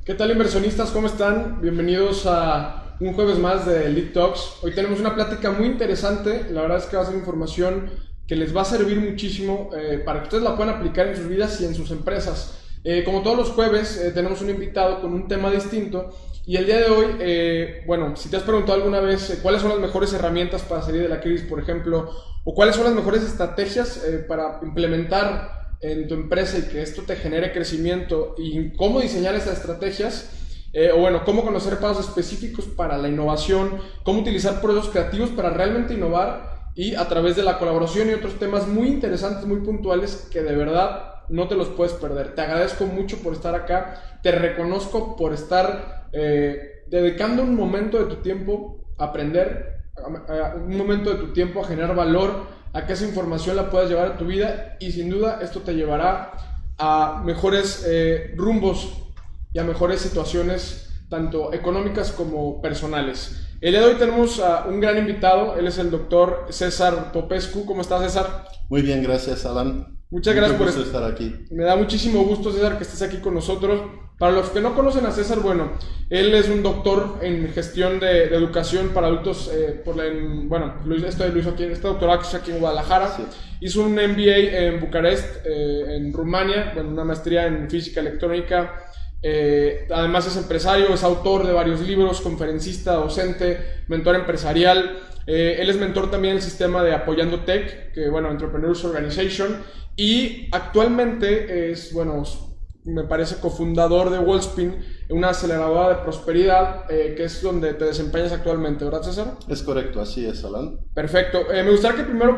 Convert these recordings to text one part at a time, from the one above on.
¿Qué tal, inversionistas? ¿Cómo están? Bienvenidos a un jueves más de Lead Talks. Hoy tenemos una plática muy interesante. La verdad es que va a ser información que les va a servir muchísimo para que ustedes la puedan aplicar en sus vidas y en sus empresas. Como todos los jueves, tenemos un invitado con un tema distinto. Y el día de hoy, bueno, si te has preguntado alguna vez cuáles son las mejores herramientas para salir de la crisis, por ejemplo, o cuáles son las mejores estrategias para implementar en tu empresa y que esto te genere crecimiento y cómo diseñar esas estrategias, o bueno, cómo conocer pasos específicos para la innovación, cómo utilizar procesos creativos para realmente innovar y a través de la colaboración y otros temas muy interesantes, muy puntuales que de verdad no te los puedes perder. Te agradezco mucho por estar acá, te reconozco por estar dedicando un momento de tu tiempo a aprender, un momento de tu tiempo a generar valor, a que esa información la puedas llevar a tu vida y sin duda esto te llevará a mejores rumbos y a mejores situaciones tanto económicas como personales. El día de hoy tenemos a un gran invitado, él es el doctor César Popescu. ¿Cómo estás, César? Muy bien, gracias, Alan. Muchas gracias por estar aquí. Me da muchísimo gusto, César, que estés aquí con nosotros. Para los que no conocen a César, bueno, él es un doctor en gestión de educación para adultos, este doctorado que hizo aquí en Guadalajara. Sí. Hizo un MBA en Bucarest, en Rumania, bueno, una maestría en física electrónica. Además es empresario, es autor de varios libros, conferencista, docente, mentor empresarial. Él es mentor también del sistema de Apoyando Tech, que bueno, Entrepreneurs Organization, y actualmente es, bueno, me parece cofundador de Wallspin, una aceleradora de prosperidad, que es donde te desempeñas actualmente, ¿verdad, César? Es correcto, así es, Alan. Perfecto. Me gustaría que primero,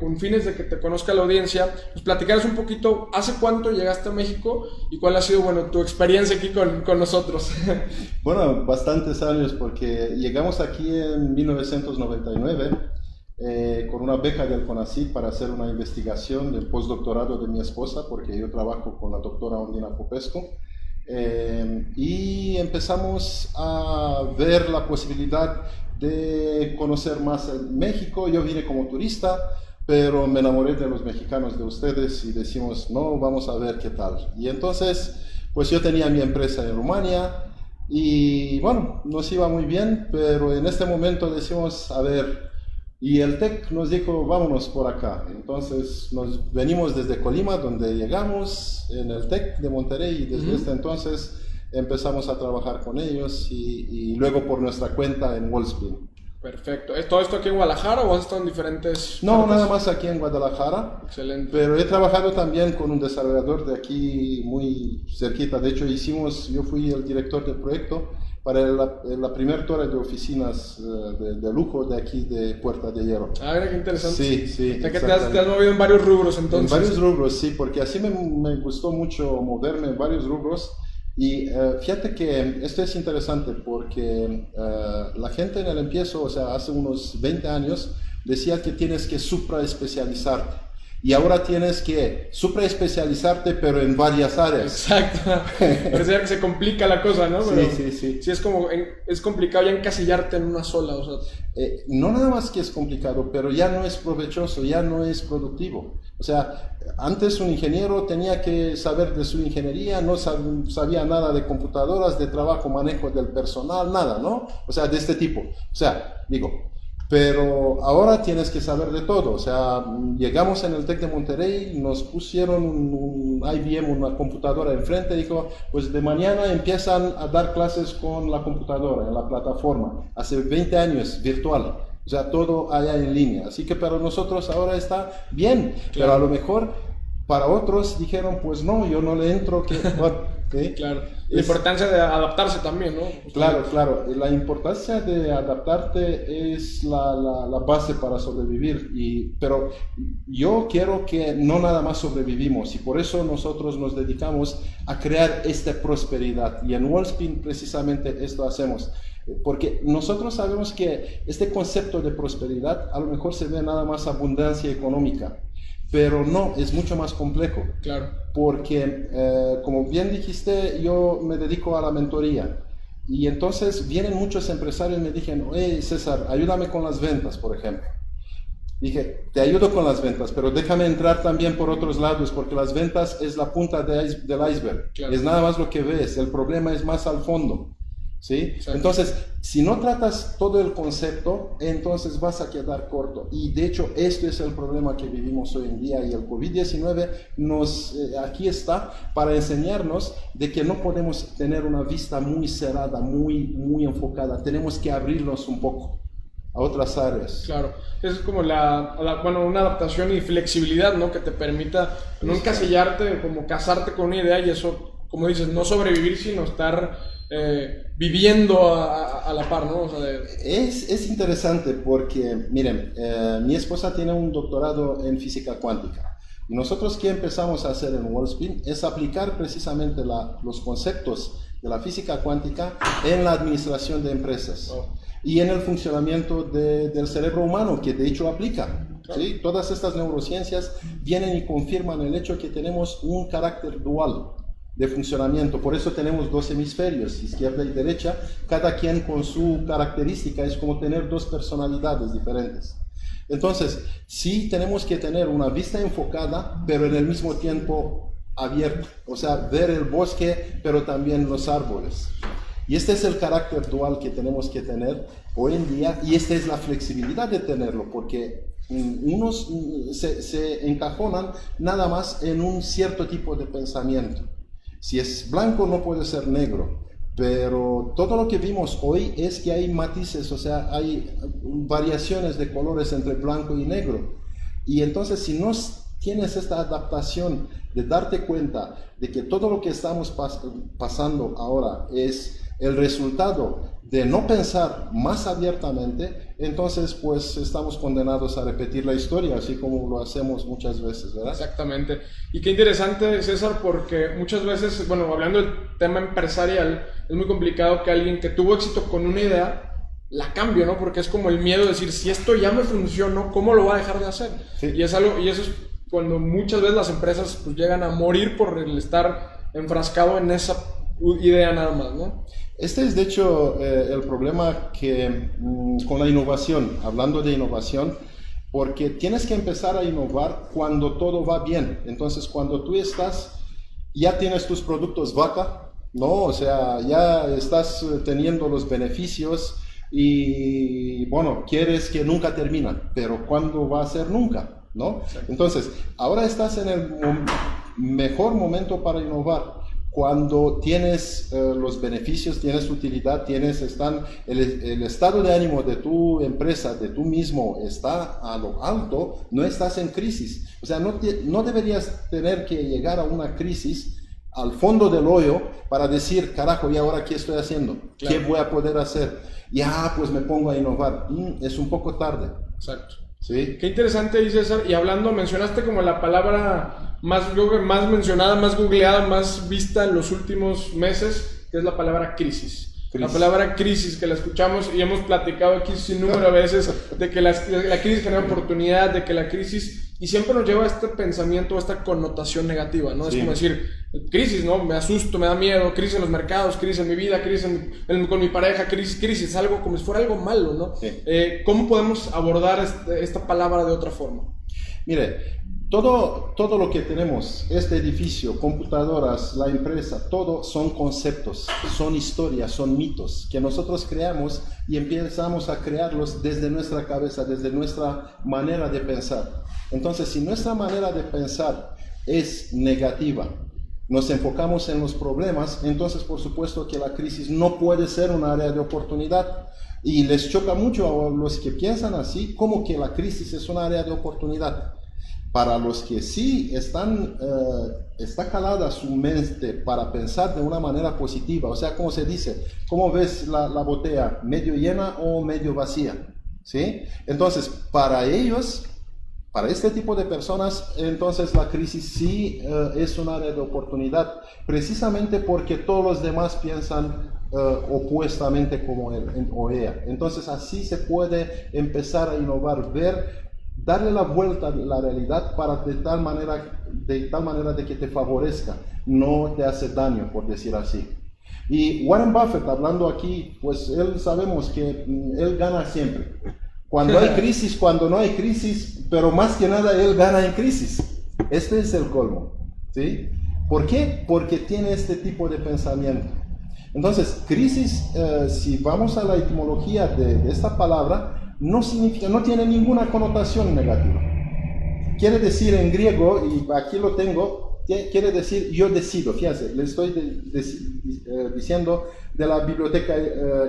con fines de que te conozca la audiencia, nos platicaras un poquito, ¿hace cuánto llegaste a México y cuál ha sido, bueno, tu experiencia aquí con nosotros? Bueno, bastantes años, porque llegamos aquí en 1999 con una beca del CONACYT para hacer una investigación del postdoctorado de mi esposa, porque yo trabajo con la doctora Ondina Popescu. Y empezamos a ver la posibilidad de conocer más México. Yo vine como turista, pero me enamoré de los mexicanos, de ustedes, y decimos, no, vamos a ver qué tal. Y entonces, pues yo tenía mi empresa en Rumania y bueno, nos iba muy bien, pero en este momento decimos, a ver, y el TEC nos dijo, vámonos por acá. Entonces nos venimos desde Colima, donde llegamos en el TEC de Monterrey, y desde este entonces empezamos a trabajar con ellos y luego por nuestra cuenta en Wallspin. Perfecto. ¿Es todo esto aquí en Guadalajara o has estado en diferentes No, partes? nada más aquí en Guadalajara. Excelente. Pero he trabajado también con un desarrollador de aquí muy cerquita. De hecho, yo fui el director del proyecto para la primera torre de oficinas de lujo de aquí de Puerta de Hierro. Ah, mira qué interesante. Sí, sí. O sea que te has movido en varios rubros entonces. En varios rubros, sí, porque así me gustó mucho moverme en varios rubros. Y fíjate que esto es interesante porque la gente en el empiezo, o sea, hace unos 20 años, decía que tienes que supraespecializarte. Y ahora tienes que supraespecializarte, pero en varias áreas. Exacto. Parecía que se complica la cosa, ¿no? Pero Sí. Sí, es complicado ya encasillarte en una sola, o sea. No nada más que es complicado, pero ya no es provechoso, ya no es productivo. O sea, antes un ingeniero tenía que saber de su ingeniería, no sabía nada de computadoras, de trabajo, manejo del personal, nada, ¿no? O sea, de este tipo. O sea, digo, pero ahora tienes que saber de todo. O sea, llegamos en el TEC de Monterrey, nos pusieron un IBM, una computadora enfrente, dijo, pues de mañana empiezan a dar clases con la computadora en la plataforma. Hace 20 años, virtual. O sea, todo allá en línea. Así que para nosotros ahora está bien, claro. Pero a lo mejor para otros dijeron, pues no, yo no le entro. ¿Sí? Claro. La importancia de adaptarse también, ¿no? Claro. La importancia de adaptarte es la base para sobrevivir. Pero yo quiero que no nada más sobrevivimos, y por eso nosotros nos dedicamos a crear esta prosperidad. Y en Wallspin precisamente esto hacemos. Porque nosotros sabemos que este concepto de prosperidad a lo mejor se ve nada más abundancia económica, pero no, es mucho más complejo. Claro. Porque, como bien dijiste, yo me dedico a la mentoría. Y entonces vienen muchos empresarios y me dicen, hey César, ayúdame con las ventas, por ejemplo. Dije, te ayudo con las ventas, pero déjame entrar también por otros lados, porque las ventas es la punta del iceberg. Claro. Es nada más lo que ves, el problema es más al fondo. ¿Sí? Entonces, si no tratas todo el concepto, entonces vas a quedar corto. Y de hecho, esto es el problema que vivimos hoy en día, y el COVID-19 aquí está para enseñarnos de que no podemos tener una vista muy cerrada, muy enfocada. Tenemos que abrirnos un poco a otras áreas. Claro, es como una adaptación y flexibilidad, ¿no? Que te permita no encasillarte, como casarte con una idea, y eso, como dices, no sobrevivir, sino estar viviendo a la par, ¿no? O sea, es interesante porque, miren, mi esposa tiene un doctorado en física cuántica. Y nosotros, ¿qué empezamos a hacer en Wellspin? Es aplicar precisamente los conceptos de la física cuántica en la administración de empresas. Y en el funcionamiento del cerebro humano, que de hecho aplica. Claro. ¿Sí? Todas estas neurociencias vienen y confirman el hecho que tenemos un carácter dual de funcionamiento. Por eso tenemos dos hemisferios, izquierda y derecha, cada quien con su característica. Es como tener dos personalidades diferentes. Entonces, sí tenemos que tener una vista enfocada, pero en el mismo tiempo abierta. O sea, ver el bosque, pero también los árboles. Y este es el carácter dual que tenemos que tener hoy en día, y esta es la flexibilidad de tenerlo, porque unos se encajonan nada más en un cierto tipo de pensamiento. Si es blanco, no puede ser negro, pero todo lo que vimos hoy es que hay matices, o sea, hay variaciones de colores entre blanco y negro. Y entonces, si no tienes esta adaptación de darte cuenta de que todo lo que estamos pasando ahora es el resultado de no pensar más abiertamente, entonces pues estamos condenados a repetir la historia, así como lo hacemos muchas veces, ¿verdad? Exactamente. Y qué interesante, César, porque muchas veces, bueno, hablando del tema empresarial, es muy complicado que alguien que tuvo éxito con una idea la cambie, ¿no? Porque es como el miedo de decir, si esto ya me funcionó, ¿cómo lo va a dejar de hacer? Sí. Y eso es cuando muchas veces las empresas pues llegan a morir por el estar enfrascado en esa idea nada más, ¿no? Este es de hecho el problema que con la innovación, hablando de innovación, porque tienes que empezar a innovar cuando todo va bien. Entonces, cuando tú ya tienes tus productos vaca, ¿no? O sea, ya estás teniendo los beneficios y, bueno, quieres que nunca termina, pero ¿cuándo va a ser nunca? ¿No? Entonces, ahora estás en el mejor momento para innovar. Cuando tienes los beneficios, tienes utilidad, el estado de ánimo de tu empresa, de tú mismo, está a lo alto, no estás en crisis. O sea, no deberías tener que llegar a una crisis al fondo del hoyo para decir, carajo, ¿y ahora qué estoy haciendo? Claro. ¿Qué voy a poder hacer? Ya, pues me pongo a innovar. Es un poco tarde. Exacto. ¿Sí? Qué interesante, dice César. Y hablando, mencionaste como la palabra más mencionada, más googleada, más vista en los últimos meses, que es la palabra crisis. La palabra crisis, que la escuchamos y hemos platicado aquí sin número de veces, de que la crisis genera oportunidad, de que la crisis, y siempre nos lleva a este pensamiento, a esta connotación negativa, ¿no? Sí. Es como decir, crisis, ¿no? Me asusto, me da miedo, crisis en los mercados, crisis en mi vida, crisis con mi pareja, crisis, algo como si fuera algo malo, ¿no? Sí. ¿Cómo podemos abordar esta palabra de otra forma? Mire, todo lo que tenemos, este edificio, computadoras, la empresa, todo son conceptos, son historias, son mitos que nosotros creamos y empezamos a crearlos desde nuestra cabeza, desde nuestra manera de pensar. Entonces, si nuestra manera de pensar es negativa, nos enfocamos en los problemas, entonces por supuesto que la crisis no puede ser un área de oportunidad. Y les choca mucho a los que piensan así, como que la crisis es un área de oportunidad. Para los que sí está calada su mente para pensar de una manera positiva, o sea, como se dice, ¿cómo ves la botella? ¿Medio llena o medio vacía? ¿Sí? Entonces, para ellos, para este tipo de personas, entonces la crisis sí es un área de oportunidad, precisamente porque todos los demás piensan opuestamente como él o ella. Entonces, así se puede empezar a innovar, darle la vuelta a la realidad de tal manera de que te favorezca, no te hace daño, por decir así. Y Warren Buffett, hablando aquí, pues sabemos que él gana siempre. Cuando hay crisis, cuando no hay crisis, pero más que nada él gana en crisis. Este es el colmo, ¿sí? ¿Por qué? Porque tiene este tipo de pensamiento. Entonces, crisis, si vamos a la etimología de esta palabra, no significa, no tiene ninguna connotación negativa. Quiere decir en griego, y aquí lo tengo, quiere decir yo decido. Fíjense, le estoy diciendo de la biblioteca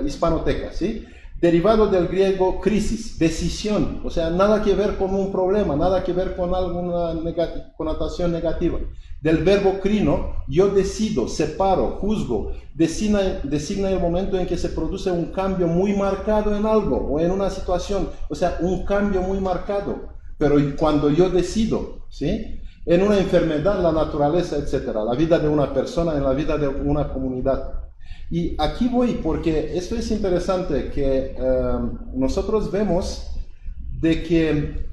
hispanoteca, ¿sí? Derivado del griego crisis, decisión, o sea, nada que ver con un problema, nada que ver con alguna connotación negativa. Del verbo crino, yo decido, separo, juzgo, designa el momento en que se produce un cambio muy marcado en algo o en una situación, o sea, un cambio muy marcado. Pero cuando yo decido, ¿sí? En una enfermedad, la naturaleza, etcétera, la vida de una persona, en la vida de una comunidad. Y aquí voy porque esto es interesante, que nosotros vemos de que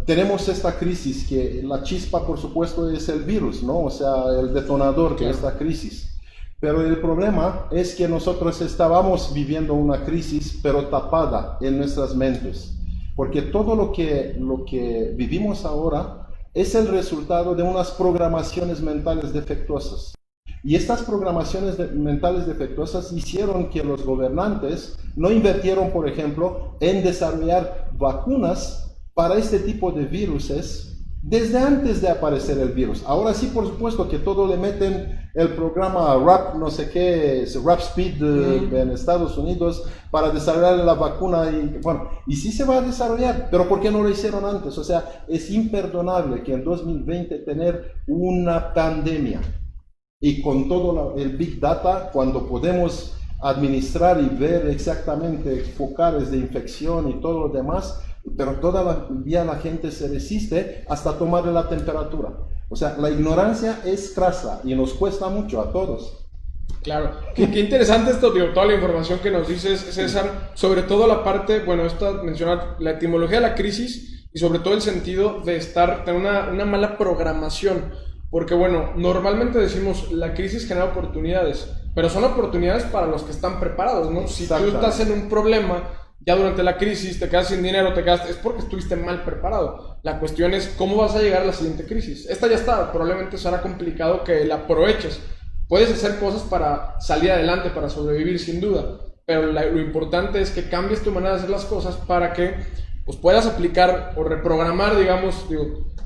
tenemos esta crisis, que la chispa por supuesto es el virus, ¿no? O sea, el detonador de esta crisis. Pero el problema es que nosotros estábamos viviendo una crisis, pero tapada en nuestras mentes. Porque todo lo que vivimos ahora es el resultado de unas programaciones mentales defectuosas. Y estas programaciones mentales defectuosas hicieron que los gobernantes no invirtieron, por ejemplo, en desarrollar vacunas para este tipo de viruses desde antes de aparecer el virus. Ahora sí, por supuesto, que todo le meten el programa RAP, no sé qué, RAP Speed en Estados Unidos para desarrollar la vacuna. Y bueno, y sí se va a desarrollar, pero ¿por qué no lo hicieron antes? O sea, es imperdonable que en 2020 tener una pandemia. Y con todo el Big Data, cuando podemos administrar y ver exactamente focales de infección y todo lo demás, pero todavía la gente se resiste hasta tomarle la temperatura. O sea, la ignorancia es crasa y nos cuesta mucho a todos. Claro, qué interesante esto, tío, toda la información que nos dices, César, sobre todo la parte, bueno, mencionar la etimología de la crisis y sobre todo el sentido de tener una mala programación. Porque bueno, normalmente decimos la crisis genera oportunidades, pero son oportunidades para los que están preparados, ¿no? Si tú estás en un problema, ya durante la crisis te quedas sin dinero, es porque estuviste mal preparado. La cuestión es cómo vas a llegar a la siguiente crisis. Esta ya está, probablemente será complicado que la aproveches. Puedes hacer cosas para salir adelante, para sobrevivir sin duda, pero lo importante es que cambies tu manera de hacer las cosas para que pues, puedas aplicar o reprogramar, digamos,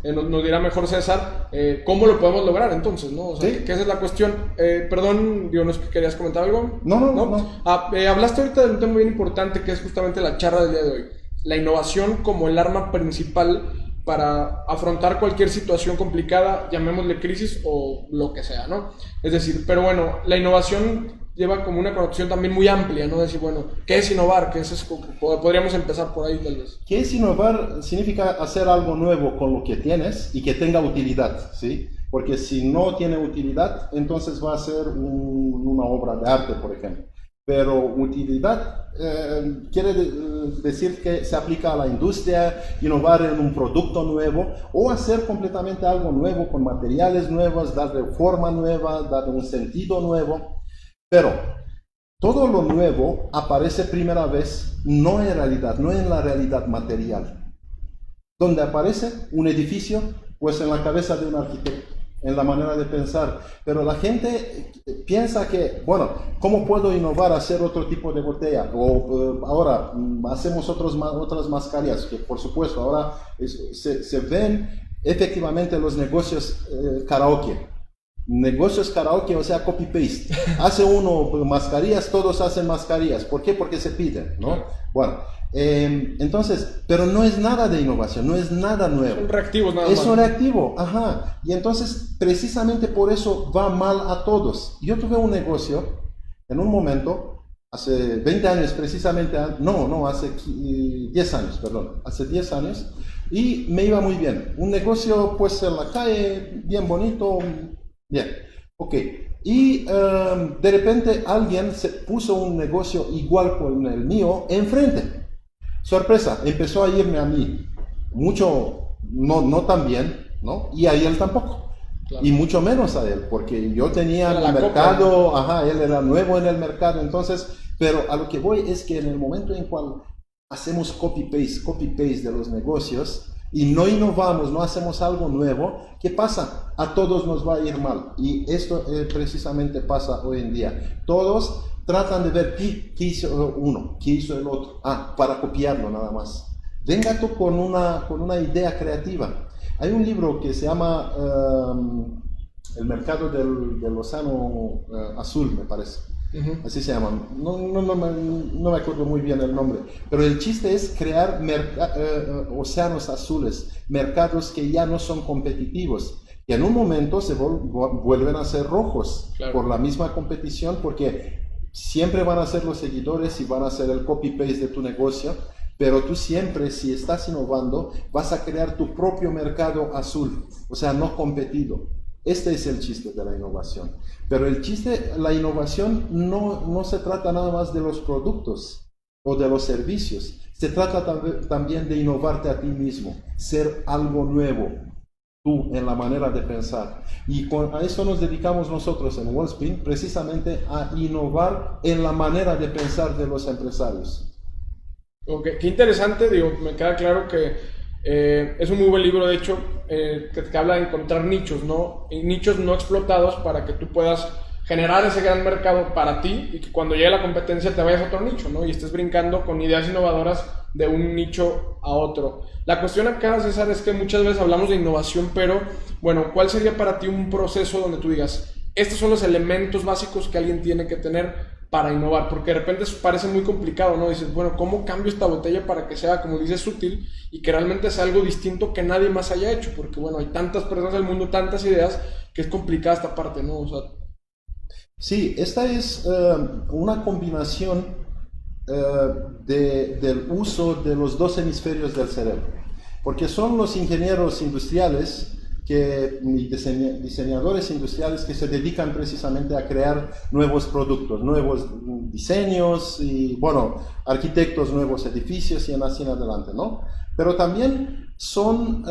nos dirá mejor César, ¿cómo lo podemos lograr entonces? ¿No? O sea, ¿sí? Que esa es la cuestión. Perdón, ¿no es que querías comentar algo? No. Hablaste ahorita de un tema bien importante que es justamente la charla del día de hoy. La innovación como el arma principal para afrontar cualquier situación complicada, llamémosle crisis o lo que sea, ¿no? Es decir, pero bueno, la innovación lleva como una connotación también muy amplia, ¿no? Decir, bueno, ¿qué es innovar? Podríamos empezar por ahí tal vez. ¿Qué es innovar? Significa hacer algo nuevo con lo que tienes y que tenga utilidad, ¿sí? Porque si no tiene utilidad, entonces va a ser una obra de arte, por ejemplo. Pero utilidad quiere decir que se aplica a la industria, innovar en un producto nuevo o hacer completamente algo nuevo con materiales nuevos, darle forma nueva, darle un sentido nuevo. Pero todo lo nuevo aparece primera vez no en realidad, no en la realidad material. ¿Dónde aparece? Un edificio, pues en la cabeza de un arquitecto, en la manera de pensar. Pero la gente piensa que, bueno, ¿cómo puedo innovar, hacer otro tipo de botella? O ahora hacemos otras mascarillas, que por supuesto ahora se ven efectivamente los negocios karaoke. Negocios karaoke, o sea, copy-paste. Hace uno mascarillas, todos hacen mascarillas. ¿Por qué? Porque se piden, ¿no? Bueno, entonces, pero no es nada de innovación, no es nada nuevo. Son reactivos nada más. Es un reactivo, ajá. Y entonces, precisamente por eso va mal a todos. Yo tuve un negocio, en un momento, hace 20 años precisamente, hace 10 años, perdón, hace 10 años, y me iba muy bien. Un negocio, pues, en la calle, bien bonito. Bien, ok. Y de repente alguien se puso un negocio igual con el mío enfrente. Sorpresa, empezó a irme a mí. Mucho, no tan bien, ¿no? Y a él tampoco. Claro. Y mucho menos a él, porque yo tenía el mercado, copia. Ajá, él era nuevo en el mercado. Entonces, pero a lo que voy es que en el momento en cual hacemos copy-paste de los negocios y no innovamos, no hacemos algo nuevo, ¿qué pasa? A todos nos va a ir mal. Y esto precisamente pasa hoy en día. Todos tratan de ver qué hizo uno, qué hizo el otro. Para copiarlo nada más. Venga tú con una idea creativa. Hay un libro que se llama El mercado del océano azul, me parece. Así se llama. No me acuerdo muy bien el nombre. Pero el chiste es crear océanos azules, mercados que ya no son competitivos. Y en un momento se vuelven a ser rojos, claro, por la misma competición, porque siempre van a ser los seguidores y van a hacer el copy-paste de tu negocio. Pero tú siempre, si estás innovando, vas a crear tu propio mercado azul, o sea, no competido. Este es el chiste de la innovación. Pero la innovación no se trata nada más de los productos o de los servicios. Se trata también de innovarte a ti mismo, ser algo nuevo, tú, en la manera de pensar. Y a eso nos dedicamos nosotros en Wellspin, precisamente a innovar en la manera de pensar de los empresarios. Okay, qué interesante, digo, me queda claro que es un muy buen libro, de hecho, que habla de encontrar nichos, ¿no? Y nichos no explotados para que tú puedas generar ese gran mercado para ti y que cuando llegue la competencia te vayas a otro nicho, ¿no? Y estés brincando con ideas innovadoras de un nicho a otro. La cuestión acá, César, es que muchas veces hablamos de innovación, pero, bueno, ¿cuál sería para ti un proceso donde tú digas, estos son los elementos básicos que alguien tiene que tener para innovar? Porque de repente parece muy complicado, ¿no? Dices, bueno, ¿cómo cambio esta botella para que sea, como dices, útil y que realmente sea algo distinto que nadie más haya hecho? Porque, bueno, hay tantas personas del mundo, tantas ideas, que es complicada esta parte, ¿no? O sea... Sí, esta es una combinación del uso de los dos hemisferios del cerebro. Porque son los ingenieros industriales y diseñadores industriales que se dedican precisamente a crear nuevos productos, nuevos diseños y, bueno, arquitectos, nuevos edificios y así en adelante, ¿no? Pero también son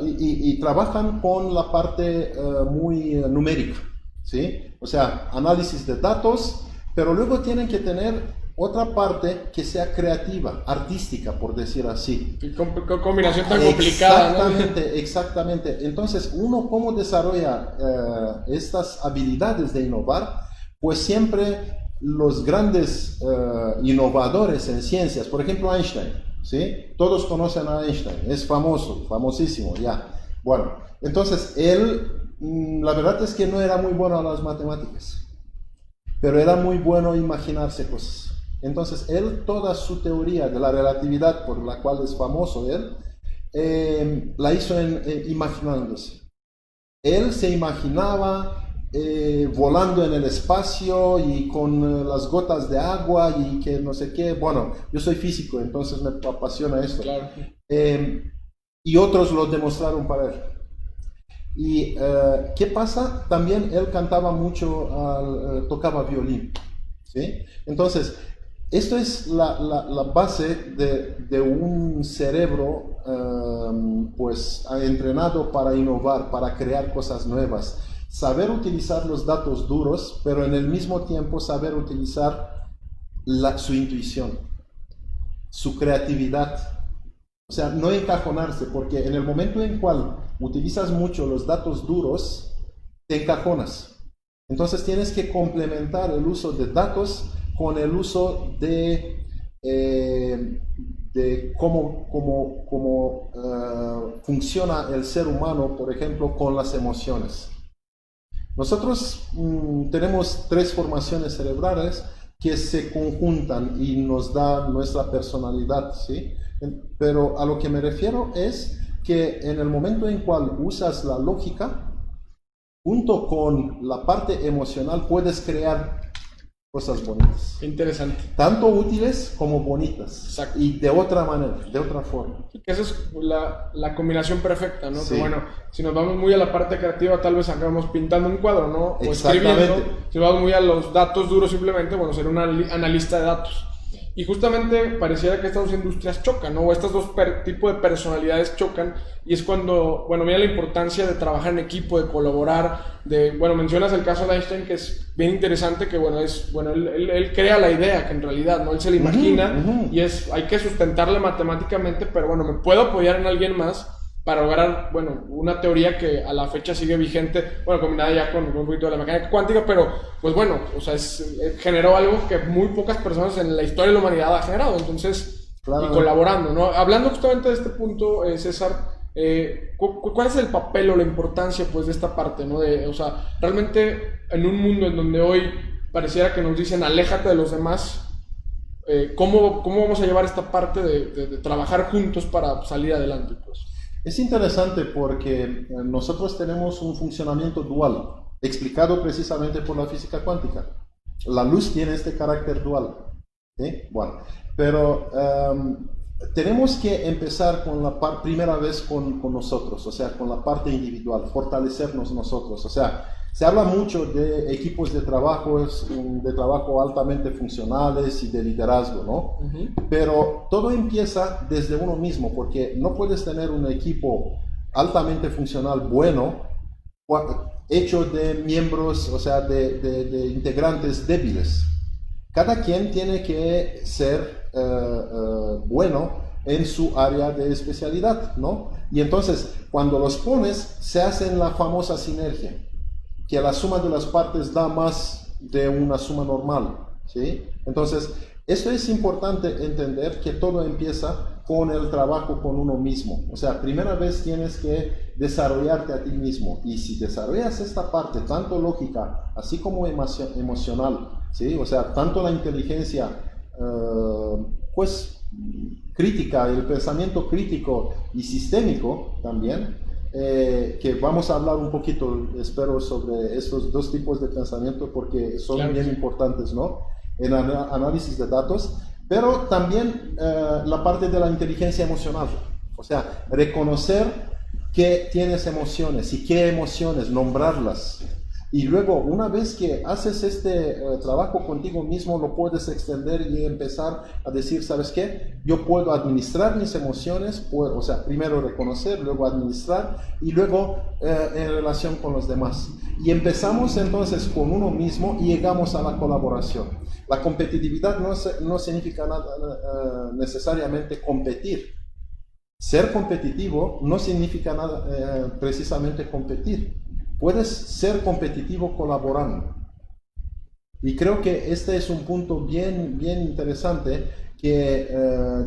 y trabajan con la parte muy numérica, ¿sí? O sea, análisis de datos, pero luego tienen que tener otra parte que sea creativa, artística, por decir así. Qué combinación tan complicada, exactamente, ¿no? Exactamente. Entonces, uno cómo desarrolla estas habilidades de innovar, pues siempre los grandes innovadores en ciencias, por ejemplo Einstein, ¿sí? Todos conocen a Einstein, es famoso, famosísimo, ya. Bueno, entonces él, la verdad es que no era muy bueno a las matemáticas, pero era muy bueno a imaginarse cosas. Entonces, él, toda su teoría de la relatividad, por la cual es famoso él, la hizo imaginándose. Él se imaginaba volando en el espacio y con las gotas de agua y que no sé qué. Bueno, yo soy físico, entonces me apasiona esto. Claro. Y otros lo demostraron para él. ¿Y qué pasa? También él cantaba mucho, tocaba violín, ¿sí? Entonces, esto es la base de un cerebro pues entrenado para innovar, para crear cosas nuevas. Saber utilizar los datos duros, pero en el mismo tiempo saber utilizar su intuición, su creatividad. O sea, no encajonarse, porque en el momento en cual utilizas mucho los datos duros, te encajonas. Entonces tienes que complementar el uso de datos con el uso de cómo funciona el ser humano, por ejemplo, con las emociones. Nosotros tenemos 3 formaciones cerebrales que se conjuntan y nos dan nuestra personalidad, ¿sí? Pero a lo que me refiero es que en el momento en cual usas la lógica, junto con la parte emocional, puedes crear cosas bonitas. Interesante. Tanto útiles como bonitas. Exacto. Y de otra manera, de otra forma. Que esa es la combinación perfecta, ¿no? Sí. Que bueno, si nos vamos muy a la parte creativa, tal vez acabamos pintando un cuadro, ¿no? O exactamente. escribiendo. Si vamos muy a los datos duros simplemente, bueno, ser un analista de datos. Y justamente pareciera que estas dos industrias chocan, ¿no? O estos dos tipos de personalidades chocan, y es cuando, bueno, mira la importancia de trabajar en equipo, de colaborar, bueno, mencionas el caso de Einstein, que es bien interesante, que bueno, él crea la idea, que en realidad, ¿no? Él se la imagina, y hay que sustentarla matemáticamente, pero bueno, me puedo apoyar en alguien más para lograr, bueno, una teoría que a la fecha sigue vigente, bueno, combinada ya con un poquito de la mecánica cuántica, pero, pues bueno, o sea, generó algo que muy pocas personas en la historia de la humanidad ha generado, entonces, claro. Y colaborando, ¿no? Hablando justamente de este punto, César, ¿cuál es el papel o la importancia, pues, de esta parte, ¿no? O sea, realmente, en un mundo en donde hoy pareciera que nos dicen, aléjate de los demás, ¿cómo vamos a llevar esta parte de trabajar juntos para salir adelante, pues? Es interesante porque nosotros tenemos un funcionamiento dual, explicado precisamente por la física cuántica. La luz tiene este carácter dual. ¿Sí? Bueno, pero tenemos que empezar con la primera vez con nosotros, o sea, con la parte individual, fortalecernos nosotros. O sea, se habla mucho de equipos de trabajo altamente funcionales y de liderazgo, ¿no? Pero todo empieza desde uno mismo, porque no puedes tener un equipo altamente funcional bueno hecho de miembros, o sea, de integrantes débiles. Cada quien tiene que ser bueno en su área de especialidad, ¿no? Y entonces, cuando los pones, se hace la famosa sinergia, que la suma de las partes da más de una suma normal, ¿sí? Entonces, esto es importante entender, que todo empieza con el trabajo con uno mismo. O sea, primera vez tienes que desarrollarte a ti mismo, y si desarrollas esta parte, tanto lógica, así como emocional, ¿sí? O sea, tanto la inteligencia, pues, crítica, el pensamiento crítico y sistémico también, que vamos a hablar un poquito, espero, sobre estos dos tipos de pensamiento, porque son claro, bien importantes, ¿no? En análisis de datos, pero también la parte de la inteligencia emocional, o sea, reconocer que tienes emociones y qué emociones, nombrarlas. Y luego, una vez que haces este trabajo contigo mismo, lo puedes extender y empezar a decir, ¿sabes qué? Yo puedo administrar mis emociones, o sea, primero reconocer, luego administrar, y luego en relación con los demás. Y empezamos entonces con uno mismo y llegamos a la colaboración. La competitividad no significa nada, necesariamente competir. Ser competitivo no significa nada, precisamente competir. Puedes ser competitivo colaborando. Y creo que este es un punto bien interesante que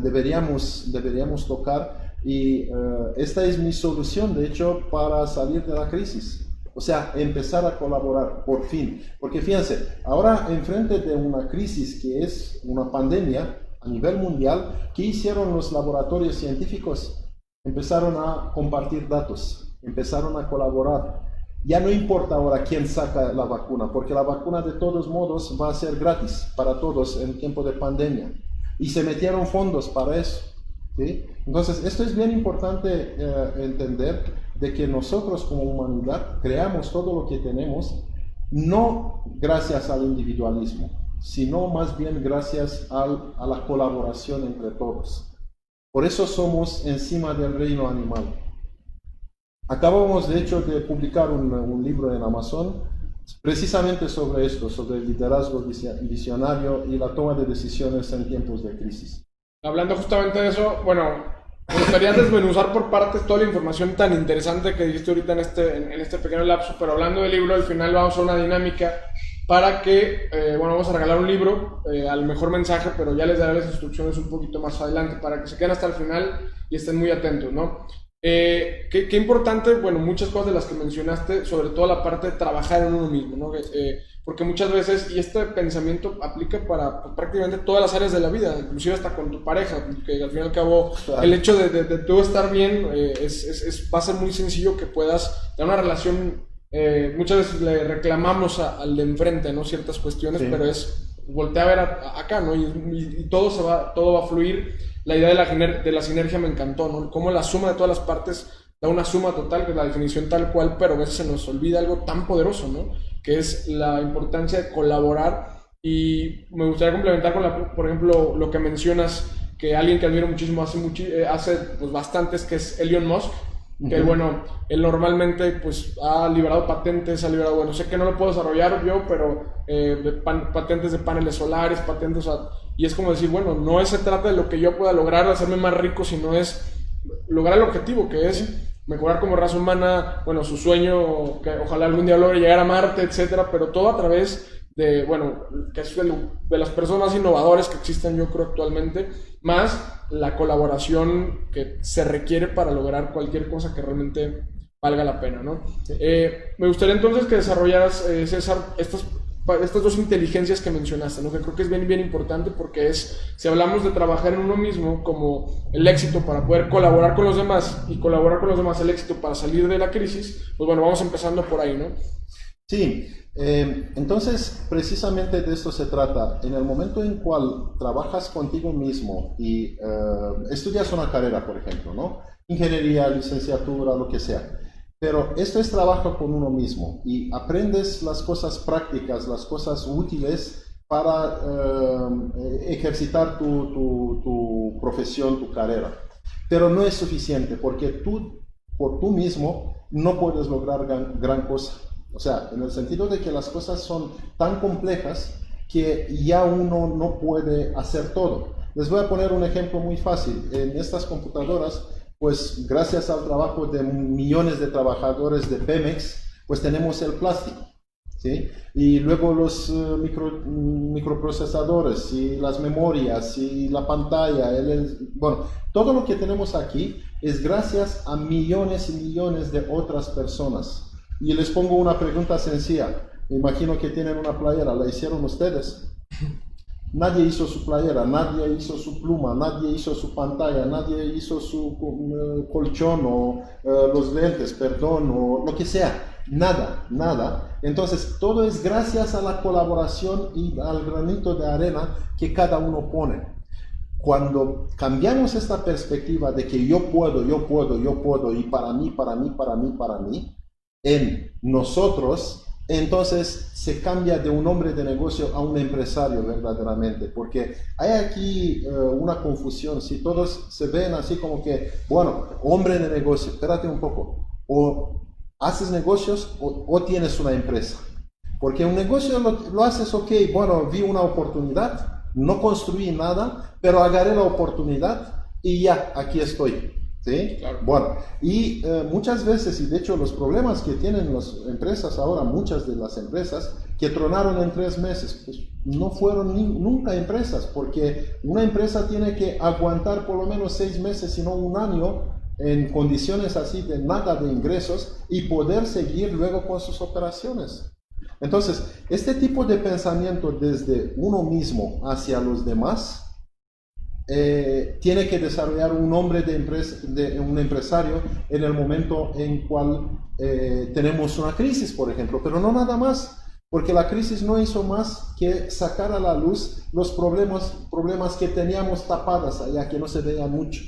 deberíamos tocar, y esta es mi solución, de hecho, para salir de la crisis. O sea, empezar a colaborar, por fin. Porque fíjense, ahora enfrente de una crisis que es una pandemia a nivel mundial, ¿qué hicieron los laboratorios científicos? Empezaron a compartir datos, empezaron a colaborar. Ya no importa ahora quién saca la vacuna, porque la vacuna de todos modos va a ser gratis para todos en tiempo de pandemia. Y se metieron fondos para eso, ¿sí? Entonces, esto es bien importante entender, de que nosotros como humanidad creamos todo lo que tenemos, no gracias al individualismo, sino más bien gracias a la colaboración entre todos. Por eso somos encima del reino animal. Acabamos, de hecho, de publicar un libro en Amazon precisamente sobre esto, sobre el liderazgo visionario y la toma de decisiones en tiempos de crisis. Hablando justamente de eso, bueno, me gustaría desmenuzar por partes toda la información tan interesante que dijiste ahorita en este pequeño lapso, pero hablando del libro, al final vamos a hacer una dinámica para que, bueno, vamos a regalar un libro al mejor mensaje, pero ya les daré las instrucciones un poquito más adelante para que se queden hasta el final y estén muy atentos, ¿no? Qué importante, bueno, muchas cosas de las que mencionaste, sobre todo la parte de trabajar en uno mismo, ¿no? Porque muchas veces, y este pensamiento aplica para prácticamente todas las áreas de la vida, inclusive hasta con tu pareja, que al fin y al cabo, claro, el hecho de tú estar bien va a ser muy sencillo que puedas tener una relación. Muchas veces le reclamamos al de enfrente, ¿no? Ciertas cuestiones, sí, pero es voltea a ver acá, ¿no? Y todo va a fluir. La idea de la sinergia me encantó, ¿no? Cómo la suma de todas las partes da una suma total, que es la definición tal cual, pero a veces se nos olvida algo tan poderoso, ¿no? Que es la importancia de colaborar Y me gustaría complementar con, por ejemplo, lo que mencionas, que alguien que admiro muchísimo hace pues, bastantes, que es Elon Musk, que bueno, él normalmente pues ha liberado patentes, ha liberado, bueno, sé que no lo puedo desarrollar yo, pero patentes de paneles solares, patentes, o sea, y es como decir, bueno, no se trata de lo que yo pueda lograr, de hacerme más rico, sino es lograr el objetivo, que es mejorar como raza humana, bueno, su sueño, que ojalá algún día logre llegar a Marte, etcétera, pero todo a través de, bueno, que es de las personas más innovadoras que existen yo creo actualmente, más la colaboración que se requiere para lograr cualquier cosa que realmente valga la pena, ¿no? Sí. Me gustaría entonces que desarrollaras, César, estas dos inteligencias que mencionaste, ¿no? Que creo que es bien, bien importante porque es, si hablamos de trabajar en uno mismo como el éxito para poder colaborar con los demás y colaborar con los demás el éxito para salir de la crisis, pues bueno, vamos empezando por ahí, ¿no? Sí, entonces precisamente de esto se trata. En el momento en cual trabajas contigo mismo y estudias una carrera, por ejemplo, ¿no? Ingeniería, licenciatura, lo que sea. Pero esto es trabajo con uno mismo y aprendes las cosas prácticas, las cosas útiles para ejercitar tu profesión, tu carrera. Pero no es suficiente porque tú, por tú mismo, no puedes lograr gran cosa. O sea, en el sentido de que las cosas son tan complejas que ya uno no puede hacer todo. Les voy a poner un ejemplo muy fácil. En estas computadoras, pues gracias al trabajo de millones de trabajadores de Pemex, pues tenemos el plástico, ¿sí? Y luego los microprocesadores y las memorias y la pantalla, bueno, todo lo que tenemos aquí es gracias a millones y millones de otras personas. Y les pongo una pregunta sencilla. Me imagino que tienen una playera, ¿la hicieron ustedes? Nadie hizo su playera, nadie hizo su pluma, nadie hizo su pantalla, nadie hizo su colchón o los lentes, perdón, o lo que sea. Nada, nada. Entonces, todo es gracias a la colaboración y al granito de arena que cada uno pone. Cuando cambiamos esta perspectiva de que yo puedo, y para mí, en nosotros, entonces se cambia de un hombre de negocio a un empresario verdaderamente, porque hay aquí una confusión. Si todos se ven así como que, bueno, hombre de negocio, espérate un poco, o haces negocios o tienes una empresa, porque un negocio lo haces, ok, bueno, vi una oportunidad, no construí nada, pero agarré la oportunidad y ya, aquí estoy. ¿Sí? Claro. Bueno, y muchas veces, y de hecho los problemas que tienen las empresas ahora, muchas de las empresas que tronaron en 3 meses, pues no fueron nunca empresas, porque una empresa tiene que aguantar por lo menos 6 meses, si no un año, en condiciones así de nada de ingresos y poder seguir luego con sus operaciones. Entonces, este tipo de pensamiento desde uno mismo hacia los demás, tiene que desarrollar un hombre un empresario en el momento en cual tenemos una crisis, por ejemplo, pero no nada más, porque la crisis no hizo más que sacar a la luz los problemas que teníamos tapadas allá, que no se veían mucho.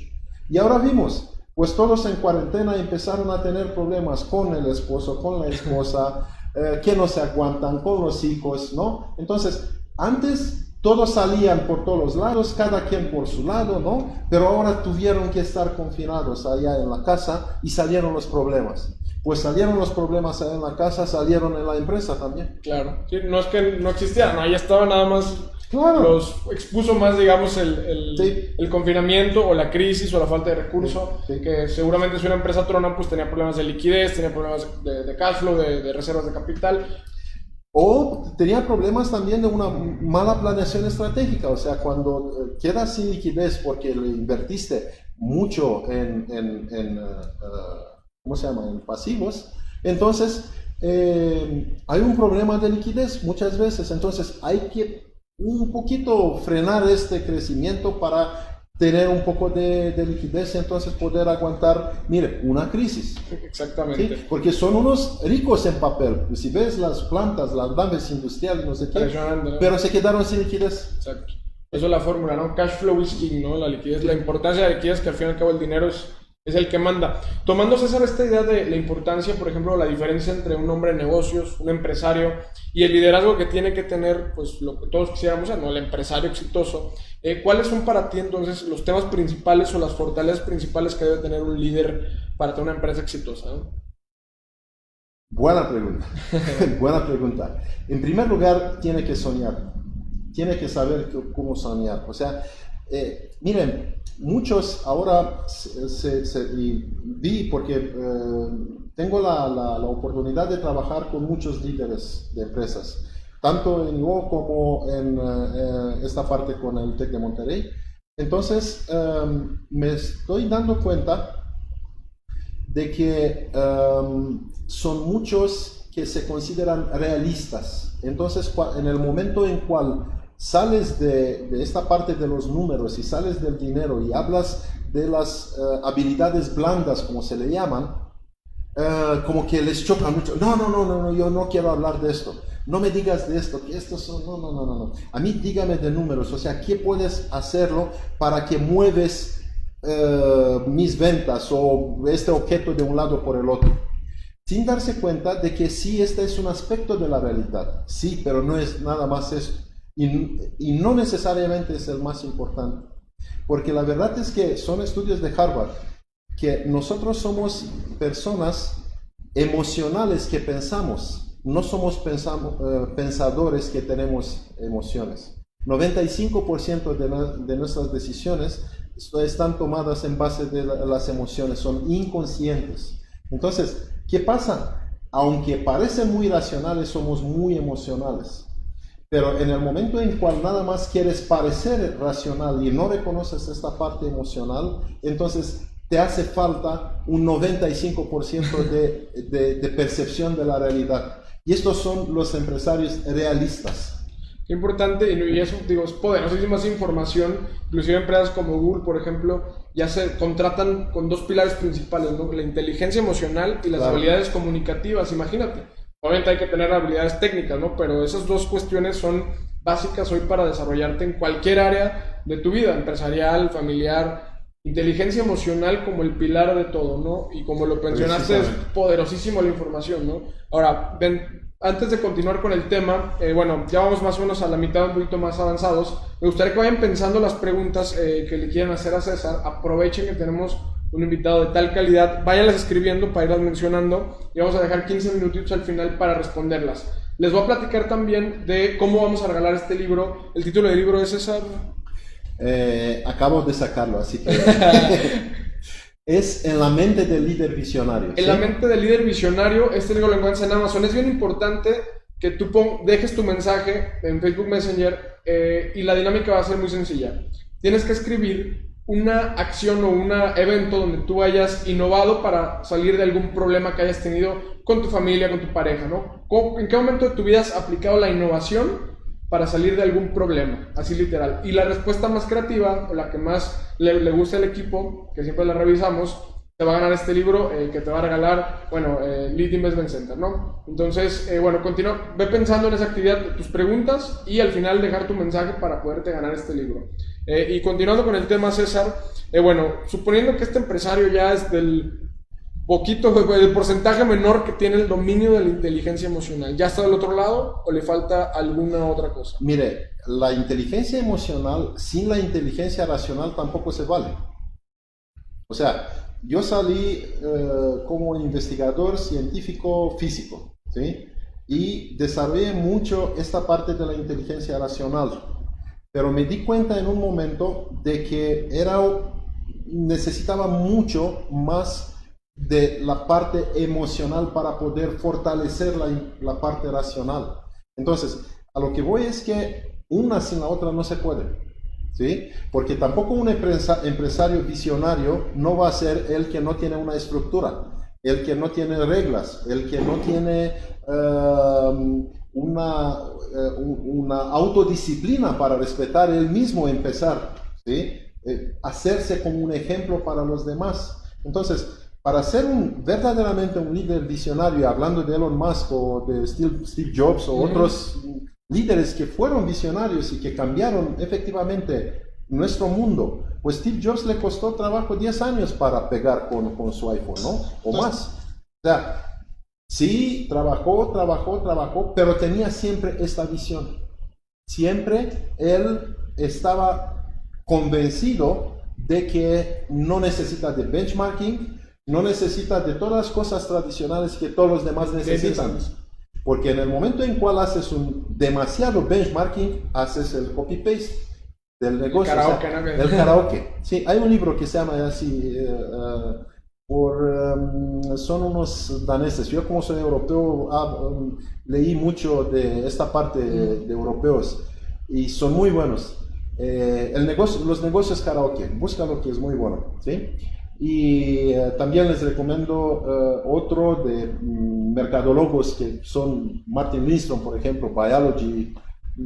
Y ahora vimos, pues todos en cuarentena empezaron a tener problemas con el esposo, con la esposa, que no se aguantan, con los hijos, ¿no? Entonces, antes todos salían por todos los lados, cada quien por su lado, ¿no? Pero ahora tuvieron que estar confinados allá en la casa y salieron los problemas. Pues salieron los problemas allá en la casa, salieron en la empresa también. Claro, sí, no es que no existieran, ahí estaba nada más. Claro. Los expuso más, digamos, el confinamiento o la crisis o la falta de recursos, sí. Que seguramente si una empresa trona, pues tenía problemas de liquidez, tenía problemas de cash flow, de reservas de capital. O tenía problemas también de una mala planeación estratégica, o sea, cuando quedas sin liquidez porque le invertiste mucho ¿cómo se llama?, en pasivos, entonces hay un problema de liquidez muchas veces. Entonces hay que un poquito frenar este crecimiento para tener un poco de liquidez y entonces poder aguantar, mire, una crisis. Exactamente. ¿Sí? Porque son unos ricos en papel. Si ves las plantas, las naves industriales, no sé qué, ¿no? Pero se quedaron sin liquidez. Exacto. Eso es la fórmula, ¿no? Cash flow is king, ¿no? La liquidez, la importancia de la liquidez, que al fin y al cabo el dinero es es el que manda. Tomando, César, esta idea de la importancia, por ejemplo, la diferencia entre un hombre de negocios, un empresario, y el liderazgo que tiene que tener, pues lo que todos quisiéramos ser, ¿no? El empresario exitoso. ¿Cuáles son para ti entonces los temas principales o las fortalezas principales que debe tener un líder para tener una empresa exitosa, ¿no? Buena pregunta, buena pregunta. En primer lugar, tiene que soñar, tiene que saber cómo soñar. O sea, miren, muchos ahora y vi porque tengo la oportunidad de trabajar con muchos líderes de empresas, tanto en IO como en esta parte con el TEC de Monterrey. Entonces, me estoy dando cuenta de que son muchos que se consideran realistas. Entonces, en el momento en cual sales de esta parte de los números y sales del dinero y hablas de las habilidades blandas, como se le llaman, como que les choca mucho. No, yo no quiero hablar de esto. No me digas de esto, que estos son... No. A mí dígame de números, o sea, ¿qué puedes hacerlo para que mueves mis ventas o este objeto de un lado por el otro? Sin darse cuenta de que sí, este es un aspecto de la realidad. Sí, pero no es nada más esto. Y no necesariamente es el más importante. Porque la verdad es que son estudios de Harvard que nosotros somos personas emocionales que pensamos, no somos pensadores que tenemos emociones. 95% de nuestras decisiones están tomadas en base de las emociones, son inconscientes. Entonces, ¿qué pasa? Aunque parecen muy racionales, somos muy emocionales. Pero en el momento en cual nada más quieres parecer racional y no reconoces esta parte emocional, entonces te hace falta un 95% de percepción de la realidad. Y estos son los empresarios realistas. Qué importante, y eso digo, es poderosísima esa información. Inclusive empresas como Google, por ejemplo, ya se contratan con dos pilares principales, ¿no? La inteligencia emocional y las habilidades comunicativas. Imagínate, obviamente hay que tener habilidades técnicas, ¿no? Pero esas dos cuestiones son básicas hoy para desarrollarte en cualquier área de tu vida, empresarial, familiar. Inteligencia emocional como el pilar de todo, ¿no? Y como lo mencionaste, es poderosísimo la información, ¿no? Ahora, antes de continuar con el tema, bueno, ya vamos más o menos a la mitad, un poquito más avanzados. Me gustaría que vayan pensando las preguntas que le quieran hacer a César. Aprovechen que tenemos un invitado de tal calidad, váyanlas escribiendo para irlas mencionando y vamos a dejar 15 minutitos al final para responderlas. Les voy a platicar también de cómo vamos a regalar este libro. El título del libro es, César... acabo de sacarlo, así que... Es En la mente del líder visionario. En la mente del líder visionario, este libro lo encuentras en Amazon. Es bien importante que tú dejes tu mensaje en Facebook Messenger y la dinámica va a ser muy sencilla. Tienes que escribir una acción o un evento donde tú hayas innovado para salir de algún problema que hayas tenido con tu familia, con tu pareja, ¿no? ¿En qué momento de tu vida has aplicado la innovación para salir de algún problema? Así literal. Y la respuesta más creativa, o la que más le gusta al equipo, que siempre la revisamos, te va a ganar este libro que te va a regalar, bueno, Lead Investment Center, ¿no? Entonces, bueno, continúa, ve pensando en esa actividad, tus preguntas y al final dejar tu mensaje para poderte ganar este libro. Y continuando con el tema, César, bueno, suponiendo que este empresario ya es del el porcentaje menor que tiene el dominio de la inteligencia emocional, ¿ya está del otro lado o le falta alguna otra cosa? Mire, la inteligencia emocional sin la inteligencia racional tampoco se vale. O sea, yo salí como investigador científico físico, ¿sí? Y desarrollé mucho esta parte de la inteligencia racional, pero me di cuenta en un momento de que necesitaba mucho más de la parte emocional para poder fortalecer la parte racional. Entonces, a lo que voy es que una sin la otra no se puede, ¿sí? Porque tampoco un empresario visionario no va a ser el que no tiene una estructura, el que no tiene reglas, el que no tiene una autodisciplina para respetar él mismo, empezar, ¿sí? Hacerse como un ejemplo para los demás. Entonces, para ser verdaderamente un líder visionario, hablando de Elon Musk o de Steve Jobs o otros líderes que fueron visionarios y que cambiaron efectivamente nuestro mundo, pues Steve Jobs le costó trabajo 10 años para pegar con su iPhone, ¿no? O más. O sea, sí, trabajó, pero tenía siempre esta visión. Siempre él estaba convencido de que no necesita de benchmarking, no necesita de todas las cosas tradicionales que todos los demás necesitan. Porque en el momento en cual haces un demasiado benchmarking, haces el copy-paste del negocio. Karaoke, o sea, ¿no? del karaoke. Sí, hay un libro que se llama así, son unos daneses. Yo como soy europeo, leí mucho de esta parte de europeos y son muy buenos. Los negocios karaoke, búscalo que es muy bueno, ¿sí? Y también les recomiendo otro de mercadólogos que son Martin Lindstrom, por ejemplo, Biology,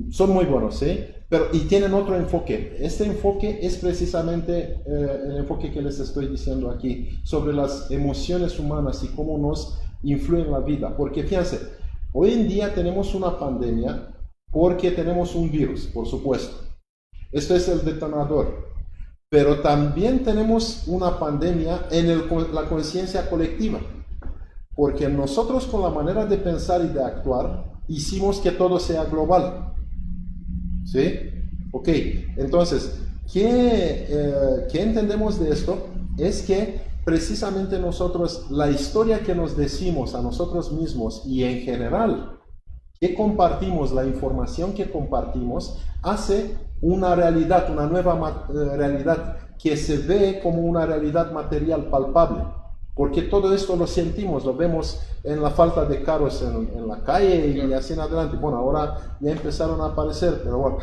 son muy buenos, ¿sí? Pero, y tienen otro enfoque. Este enfoque es precisamente el enfoque que les estoy diciendo aquí, sobre las emociones humanas y cómo nos influyen la vida. Porque fíjense, hoy en día tenemos una pandemia porque tenemos un virus, por supuesto. Esto es el detonador. Pero también tenemos una pandemia en la conciencia colectiva. Porque nosotros con la manera de pensar y de actuar hicimos que todo sea global. ¿Sí? Ok, entonces, ¿qué entendemos de esto? Es que precisamente nosotros, la historia que nos decimos a nosotros mismos y en general, que compartimos, la información que compartimos, hace una realidad, una nueva realidad que se ve como una realidad material palpable. Porque todo esto lo sentimos, lo vemos en la falta de carros en la calle y así en adelante. Bueno, ahora ya empezaron a aparecer, pero bueno,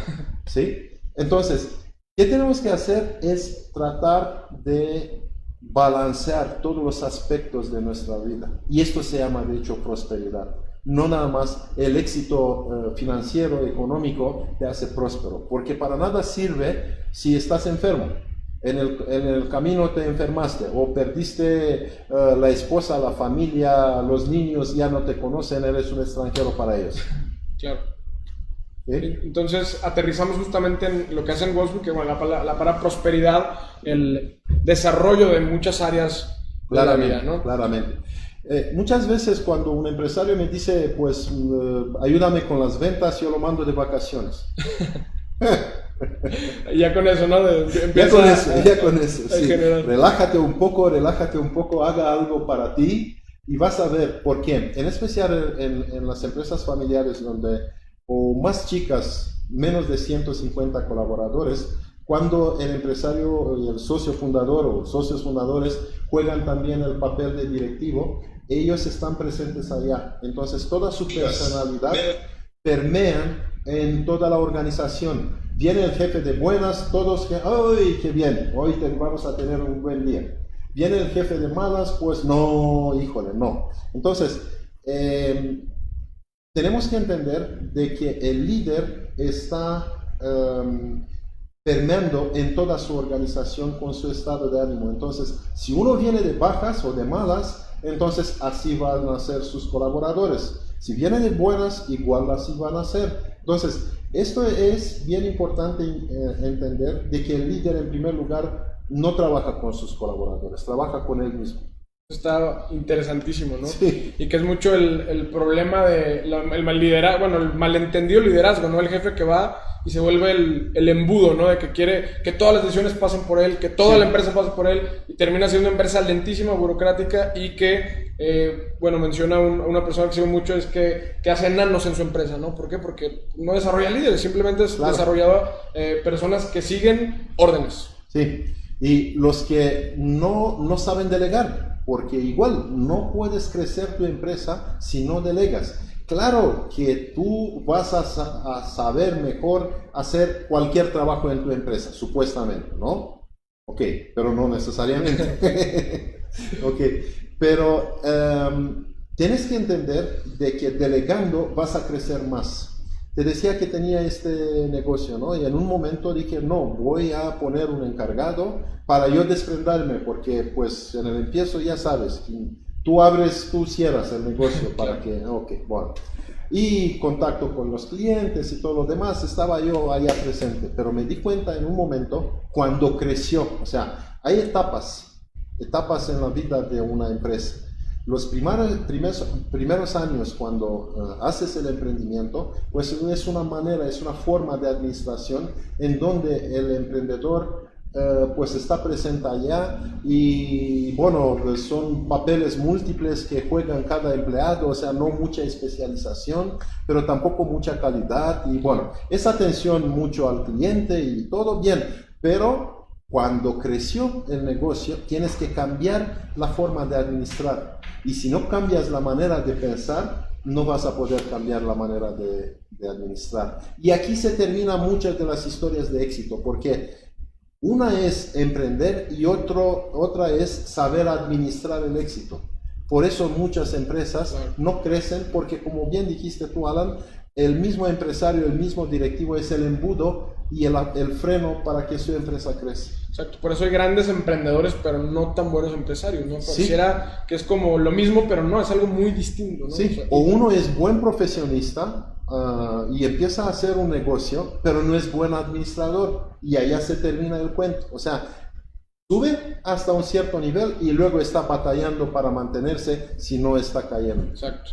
¿sí? Entonces, ¿qué tenemos que hacer? Es tratar de balancear todos los aspectos de nuestra vida. Y esto se llama, de hecho, prosperidad. No nada más el éxito financiero, económico, te hace próspero. Porque para nada sirve si estás enfermo. En el camino te enfermaste o perdiste la esposa, la familia, los niños ya no te conocen, eres un extranjero para ellos. Claro. ¿Sí? Entonces aterrizamos justamente en lo que hace en Wolfsburg, que bueno, la palabra prosperidad, el desarrollo de muchas áreas de la vida, ¿no? Claramente. Muchas veces cuando un empresario me dice, pues ayúdame con las ventas, yo lo mando de vacaciones. Ya con eso, ¿no? Ya con eso, sí. Relájate un poco, haga algo para ti y vas a ver por qué. En especial en las empresas familiares o más chicas, menos de 150 colaboradores, cuando el empresario y el socio fundador o socios fundadores juegan también el papel de directivo, ellos están presentes allá. Entonces toda su personalidad permean en toda la organización. Viene el jefe de buenas, todos que, ¡ay, qué bien! Hoy vamos a tener un buen día. Viene el jefe de malas, pues no, híjole, no. Entonces, tenemos que entender de que el líder está permeando en toda su organización con su estado de ánimo. Entonces, si uno viene de bajas o de malas, entonces así van a ser sus colaboradores. Si vienen de buenas, igual así van a ser. Entonces, esto es bien importante entender de que el líder en primer lugar no trabaja con sus colaboradores, trabaja con él mismo. Está interesantísimo, ¿no? Sí. Y que es mucho el problema de el malentendido liderazgo, ¿no? El jefe que va y se vuelve el embudo, ¿no? De que quiere que todas las decisiones pasen por él, que toda la empresa pase por él y termina siendo una empresa lentísima, burocrática y que, menciona una persona que sigo mucho, es que hace enanos en su empresa, ¿no? ¿Por qué? Porque no desarrolla líderes, simplemente es desarrollado personas que siguen órdenes. Sí, y los que no saben delegar, porque igual no puedes crecer tu empresa si no delegas. Claro que tú vas a saber mejor hacer cualquier trabajo en tu empresa, supuestamente, ¿no? Ok, pero no necesariamente. Ok, pero tienes que entender de que delegando vas a crecer más. Te decía que tenía este negocio, ¿no? Y en un momento dije, no, voy a poner un encargado para yo desprenderme, porque pues en el empiezo ya sabes, tú abres, tú cierras el negocio para que, ok, bueno. y contacto con los clientes y todo lo demás, estaba yo allá presente, pero me di cuenta en un momento cuando creció, o sea, hay etapas en la vida de una empresa. Los primeros años cuando haces el emprendimiento, pues es una manera, es una forma de administración en donde el emprendedor pues está presente allá y bueno, pues son papeles múltiples que juegan cada empleado, o sea, no mucha especialización, pero tampoco mucha calidad y bueno, es atención mucho al cliente y todo bien, pero cuando creció el negocio, tienes que cambiar la forma de administrar. Y si no cambias la manera de pensar, no vas a poder cambiar la manera de administrar. Y aquí se terminan muchas de las historias de éxito, porque una es emprender y otra es saber administrar el éxito. Por eso muchas empresas no crecen, porque como bien dijiste tú, Alan, el mismo empresario, el mismo directivo es el embudo y el freno para que su empresa crezca. Exacto, por eso hay grandes emprendedores, pero no tan buenos empresarios, ¿no? Pareciera que es como lo mismo, pero no, es algo muy distinto, ¿no? Sí, o sea, uno es buen profesionista y empieza a hacer un negocio, pero no es buen administrador y allá se termina el cuento. O sea, sube hasta un cierto nivel y luego está batallando para mantenerse si no está cayendo. Exacto.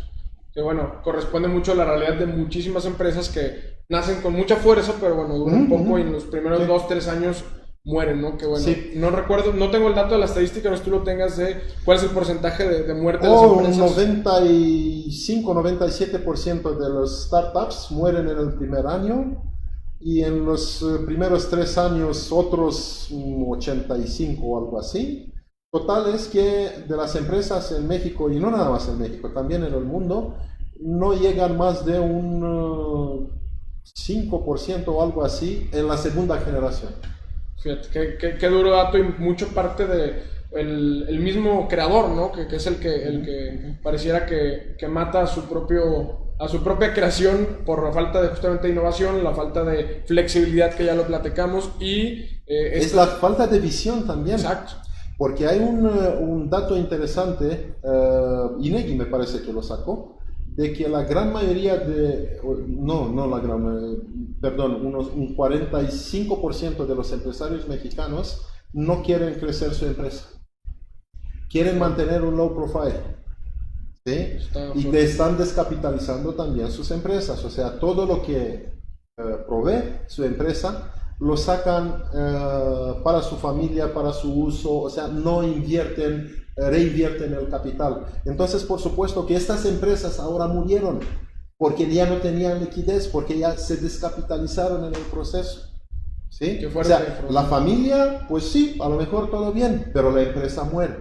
Que bueno, corresponde mucho a la realidad de muchísimas empresas que nacen con mucha fuerza, pero bueno, duran un poco y en los primeros 2-3 años mueren, ¿no? Que bueno, no recuerdo, no tengo el dato de la estadística, no sé si tú lo tengas de cuál es el porcentaje de muerte de las empresas. Un 95-97% de los startups mueren en el primer año y en los primeros 3 años otros 85 o algo así. Total es que de las empresas en México, y no nada más en México, también en el mundo, no llegan más de un 5% o algo así en la segunda generación. Fíjate, qué duro dato y mucho parte de el mismo creador, ¿no? Que es el que pareciera que mata a su propia creación por la falta de justamente innovación, la falta de flexibilidad que ya lo platicamos y... es la falta de visión también. Exacto. Porque hay un dato interesante, INEGI me parece que lo sacó, de que la gran mayoría un 45% de los empresarios mexicanos no quieren crecer su empresa. Quieren mantener un low profile. ¿Sí? Y están descapitalizando también sus empresas. O sea, todo lo que provee su empresa lo sacan para su familia, para su uso, o sea, no reinvierten el capital. Entonces, por supuesto que estas empresas ahora murieron, porque ya no tenían liquidez, porque ya se descapitalizaron en el proceso. ¿Sí? O sea, la familia, pues sí, a lo mejor todo bien, pero la empresa muere.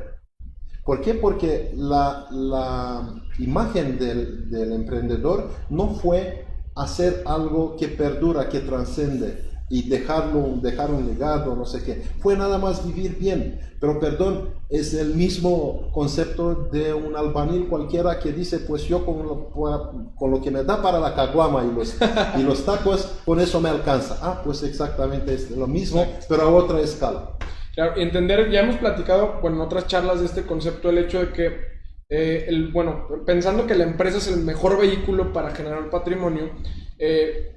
¿Por qué? Porque la imagen del emprendedor no fue hacer algo que perdura, que trascende, y dejar un legado, no sé qué. Fue nada más vivir bien. Pero perdón, es el mismo concepto de un albañil cualquiera que dice, pues yo con lo que me da para la caguama y los tacos, con eso me alcanza. Ah, pues exactamente es lo mismo, pero a otra escala. Claro, y entender, ya hemos platicado, bueno, en otras charlas de este concepto, el hecho de que pensando que la empresa es el mejor vehículo para generar patrimonio,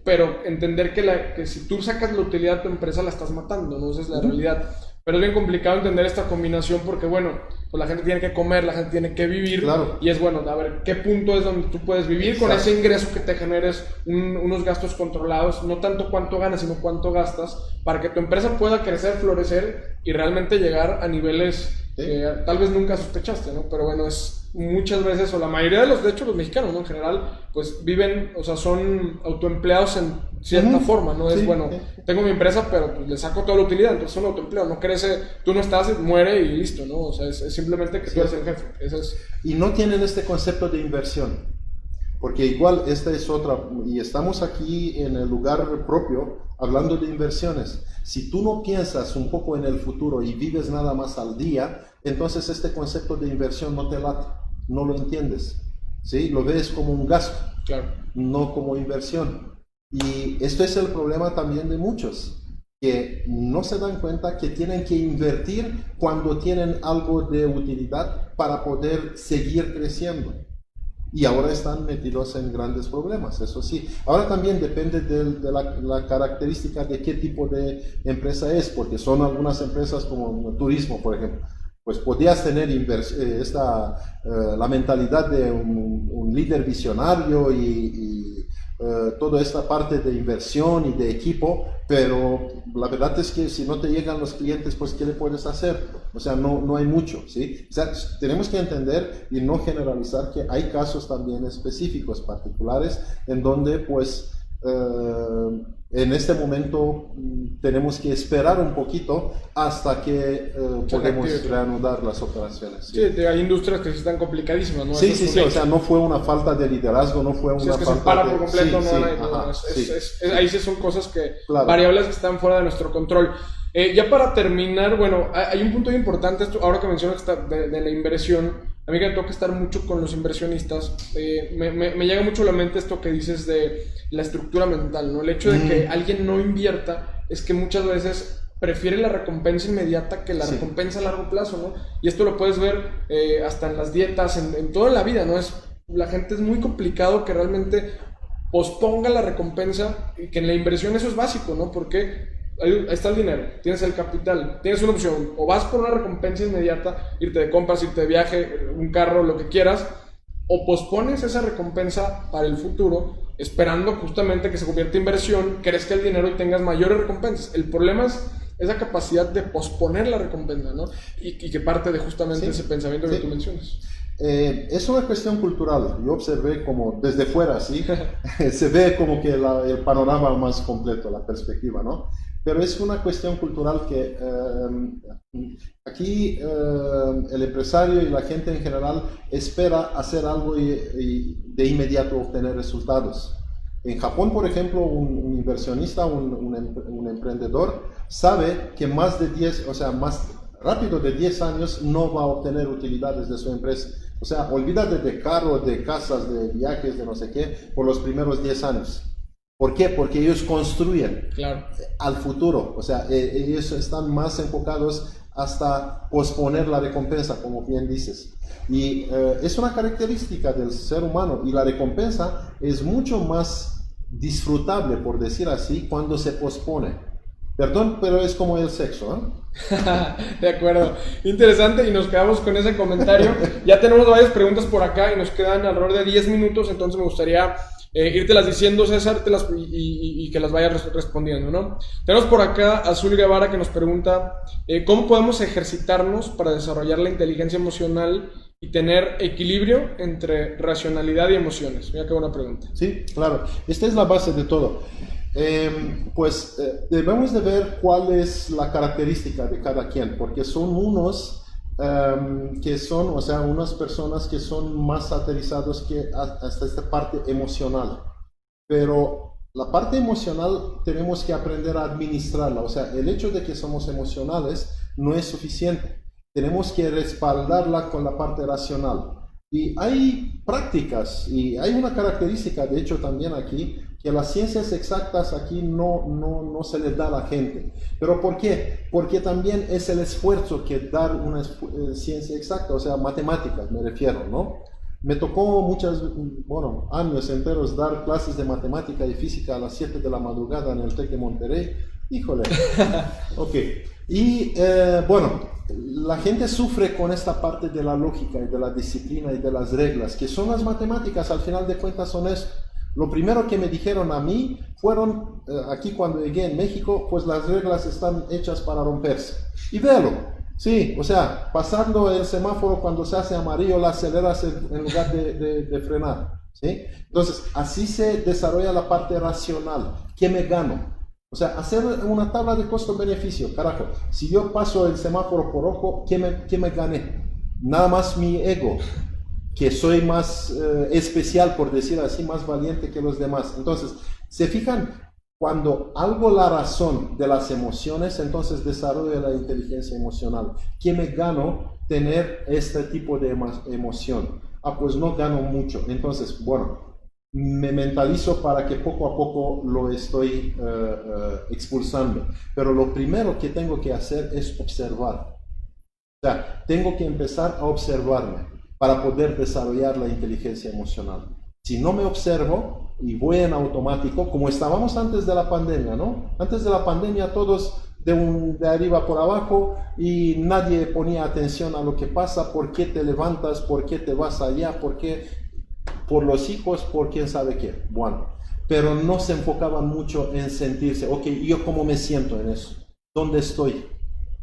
pero entender que si tú sacas la utilidad de tu empresa la estás matando, ¿no? Esa es la realidad. Pero es bien complicado entender esta combinación porque, bueno, pues la gente tiene que comer, la gente tiene que vivir, claro. Y es bueno, a ver, ¿qué punto es donde tú puedes vivir con ese ingreso que te generes unos gastos controlados? No tanto cuánto ganas, sino cuánto gastas, para que tu empresa pueda crecer, florecer y realmente llegar a niveles que tal vez nunca sospechaste, ¿no? Pero bueno, es muchas veces, o la mayoría de hecho los mexicanos, ¿no? En general, pues viven, o sea, son autoempleados en cierta forma, ¿no? Es bueno, tengo mi empresa, pero pues le saco toda la utilidad, entonces son autoempleo, no crece, tú no estás, muere y listo, ¿no? O sea, es simplemente que tú eres el jefe. Eso es. Y no tienen este concepto de inversión, porque igual esta es otra, y estamos aquí en el lugar propio hablando de inversiones. Si tú no piensas un poco en el futuro y vives nada más al día, entonces este concepto de inversión no te late, no lo entiendes, ¿sí? Lo ves como un gasto, claro, no como inversión. Y esto es el problema también de muchos, que no se dan cuenta que tienen que invertir cuando tienen algo de utilidad para poder seguir creciendo. y ahora están metidos en grandes problemas, eso sí. Ahora también depende de la característica de qué tipo de empresa es, porque son algunas empresas como turismo, por ejemplo. Pues podías tener la mentalidad de un líder visionario y toda esta parte de inversión y de equipo, pero la verdad es que si no te llegan los clientes, pues ¿qué le puedes hacer? O sea, no hay mucho, ¿sí? O sea, tenemos que entender y no generalizar que hay casos también específicos, particulares, en donde pues en este momento tenemos que esperar un poquito hasta que podemos reanudar las operaciones. Sí, hay industrias que sí están complicadísimas, ¿no? Sí, o sea, no fue una falta de liderazgo, no fue una falta se para por completo, de... ahí sí son cosas que, claro, variables que están fuera de nuestro control. Ya para terminar, bueno, hay un punto importante, esto, ahora que mencionas de la inversión. A mí que me toca estar mucho con los inversionistas, me llega mucho a la mente esto que dices de la estructura mental, ¿no? El hecho de que alguien no invierta es que muchas veces prefiere la recompensa inmediata que la recompensa a largo plazo, ¿no? Y esto lo puedes ver hasta en las dietas, en toda la vida, ¿no? La gente es muy complicado que realmente posponga la recompensa, y que en la inversión eso es básico, ¿no? Porque ahí está el dinero, tienes el capital, tienes una opción, o vas por una recompensa inmediata, irte de compras, irte de viaje, un carro, lo que quieras, o pospones esa recompensa para el futuro, esperando justamente que se convierta en inversión, crezca el dinero y tengas mayores recompensas. El problema es esa capacidad de posponer la recompensa, ¿no? Y que parte de justamente ese pensamiento que tú mencionas. Es una cuestión cultural. Yo observé como desde fuera, ¿sí? Se ve como que el panorama más completo, la perspectiva, ¿no? Pero es una cuestión cultural que aquí el empresario y la gente en general espera hacer algo y de inmediato obtener resultados. En Japón, por ejemplo, un inversionista, un emprendedor, sabe que más rápido de 10 años no va a obtener utilidades de su empresa. O sea, olvídate de carros, de casas, de viajes, de no sé qué, por los primeros 10 años. ¿Por qué? Porque ellos construyen al futuro. O sea, ellos están más enfocados hasta posponer la recompensa, como bien dices. Y es una característica del ser humano. Y la recompensa es mucho más disfrutable, por decir así, cuando se pospone. Perdón, pero es como el sexo, ¿no? De acuerdo, interesante, y nos quedamos con ese comentario. Ya tenemos varias preguntas por acá y nos quedan alrededor de 10 minutos, entonces me gustaría írtelas diciendo, César, y que las vayas respondiendo, ¿no? Tenemos por acá a Azul Guevara, que nos pregunta ¿cómo podemos ejercitarnos para desarrollar la inteligencia emocional y tener equilibrio entre racionalidad y emociones? Mira qué buena pregunta. Sí, claro, esta es la base de todo. Debemos de ver cuál es la característica de cada quien, porque son unos que son, o sea, unas personas que son más aterrizados que hasta esta parte emocional, pero la parte emocional tenemos que aprender a administrarla. O sea, el hecho de que somos emocionales no es suficiente, tenemos que respaldarla con la parte racional. Y hay prácticas y hay una característica, de hecho, también aquí, que las ciencias exactas aquí no se les da a la gente. ¿Pero por qué? Porque también es el esfuerzo que dar una ciencia exacta, o sea, matemáticas me refiero, ¿no? Me tocó años enteros dar clases de matemática y física a las 7 de la madrugada en el TEC de Monterrey. Híjole. Ok. Y la gente sufre con esta parte de la lógica y de la disciplina y de las reglas, que son las matemáticas, al final de cuentas son eso. Lo primero que me dijeron a mí fueron, aquí cuando llegué en México, pues las reglas están hechas para romperse. Y véalo, sí, o sea, pasando el semáforo cuando se hace amarillo, la aceleras en lugar de frenar, ¿sí? Entonces, así se desarrolla la parte racional. ¿Qué me gano? O sea, hacer una tabla de costo-beneficio, carajo. Si yo paso el semáforo por rojo, ¿qué me gané? Nada más mi ego, que soy más especial, por decir así, más valiente que los demás. Entonces, ¿se fijan? Cuando algo la razón de las emociones, entonces desarrollo la inteligencia emocional. ¿Qué me gano tener este tipo de emoción? Pues no gano mucho. Entonces, me mentalizo para que poco a poco lo estoy expulsando. Pero lo primero que tengo que hacer es observar. O sea, tengo que empezar a observarme. para poder desarrollar la inteligencia emocional. Si no me observo y voy en automático, como estábamos antes de la pandemia, ¿no? Antes de la pandemia todos de arriba por abajo y nadie ponía atención a lo que pasa, por qué te levantas, por qué te vas allá, por qué, por los hijos, por quién sabe qué. Bueno, pero no se enfocaban mucho en sentirse, ok, ¿yo cómo me siento en eso? ¿Dónde estoy?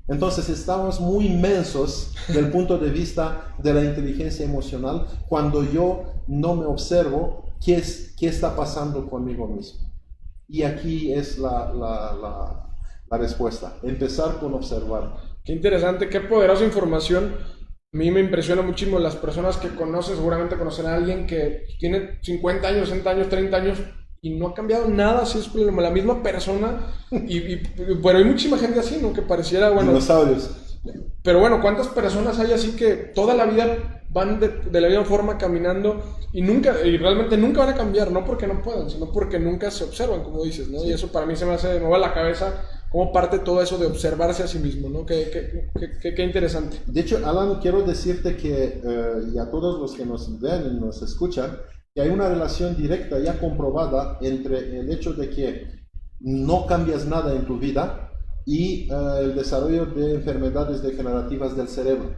Entonces estamos muy inmensos del punto de vista de la inteligencia emocional cuando yo no me observo qué está pasando conmigo mismo. Y aquí es la respuesta, empezar con observar. Qué interesante, qué poderosa información. A mí me impresiona muchísimo las personas que conocen, seguramente conocerán a alguien que tiene 50 años, 60 años, 30 años y no ha cambiado nada, si es la misma persona, pero hay muchísima gente así, ¿no? Que pareciera, bueno... Dinosaurios. Pero bueno, ¿cuántas personas hay así que toda la vida van de la misma forma caminando y realmente nunca van a cambiar? No porque no puedan, sino porque nunca se observan, como dices, ¿no? Sí. Y eso para mí se me hace de nuevo a la cabeza cómo parte todo eso de observarse a sí mismo, ¿no? Qué interesante. De hecho, Alan, quiero decirte que, y a todos los que nos ven y nos escuchan, que hay una relación directa ya comprobada entre el hecho de que no cambias nada en tu vida y el desarrollo de enfermedades degenerativas del cerebro.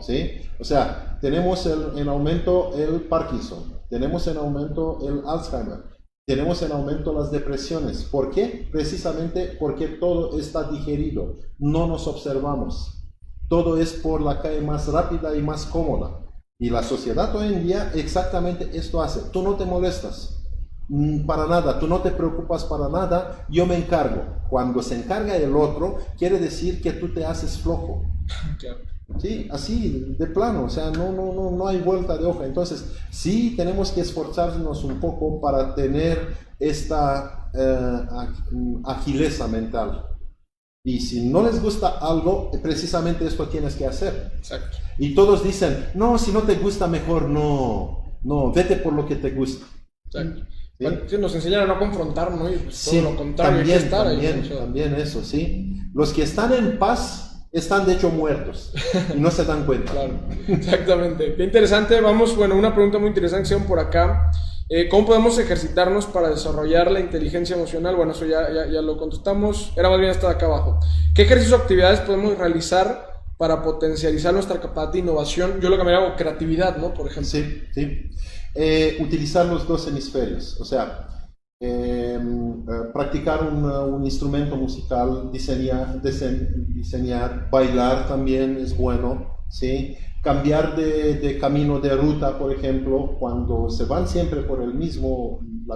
¿Sí? O sea, tenemos en aumento el Parkinson, tenemos en aumento el Alzheimer, tenemos en aumento las depresiones. ¿Por qué? Precisamente porque todo está digerido, no nos observamos. Todo es por la calle más rápida y más cómoda. Y la sociedad hoy en día exactamente esto hace. Tú no te molestas para nada, tú no te preocupas para nada, yo me encargo. Cuando se encarga el otro, quiere decir que tú te haces flojo. Claro. Sí, así, de plano, o sea, no hay vuelta de hoja. Entonces, sí tenemos que esforzarnos un poco para tener esta agileza mental. Y si no les gusta algo, precisamente esto tienes que hacer. Exacto. Y todos dicen, no, si no te gusta, mejor no, vete por lo que te gusta. Exacto. ¿Sí? Bueno, nos enseñan a no confrontar, ¿no? Y pues sí, todo lo contrario, también, hay que estar también eso, sí. Los que están en paz están de hecho muertos y no se dan cuenta. Claro, exactamente. Qué interesante. Vamos, bueno, una pregunta muy interesante por acá. ¿Cómo podemos ejercitarnos para desarrollar la inteligencia emocional? Bueno, eso ya lo contestamos. Era más bien hasta acá abajo. ¿Qué ejercicios o actividades podemos realizar para potencializar nuestra capacidad de innovación? Yo lo cambiaría por creatividad, ¿no? Por ejemplo. Sí, sí. Utilizar los dos hemisferios. O sea, practicar un instrumento musical, diseñar, bailar también es bueno, ¿sí? Cambiar de camino de ruta, por ejemplo, cuando se van siempre por la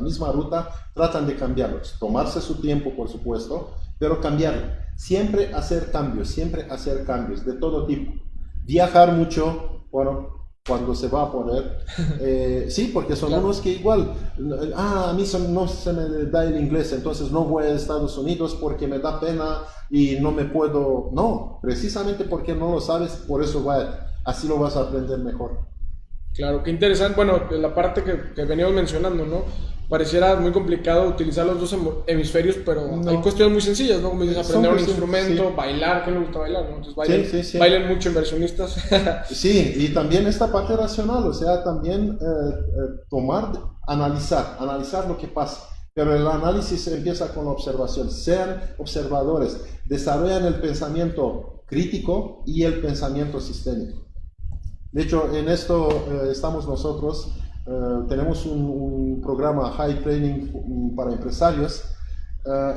misma ruta, tratan de cambiarlos, tomarse su tiempo, por supuesto, pero cambiarlo. Siempre hacer cambios de todo tipo. Viajar mucho, bueno, cuando se va a poder, sí, porque son claro. unos que igual, a mí no se me da el inglés, entonces no voy a Estados Unidos porque me da pena y no me puedo, no, precisamente porque no lo sabes, por eso vaya. Así lo vas a aprender mejor. Claro, qué interesante. Bueno, la parte que veníamos mencionando, ¿no? Pareciera muy complicado utilizar los dos hemisferios, pero no. Hay cuestiones muy sencillas, ¿no? Como dices, aprender un instrumento, sí. Bailar, ¿qué le gusta bailar? ¿No? Entonces bailen mucho inversionistas. Sí, y también esta parte racional, o sea, también analizar lo que pasa. Pero el análisis empieza con la observación. Sean observadores, desarrollan el pensamiento crítico y el pensamiento sistémico. De hecho, en esto estamos nosotros, tenemos un programa High Training para empresarios,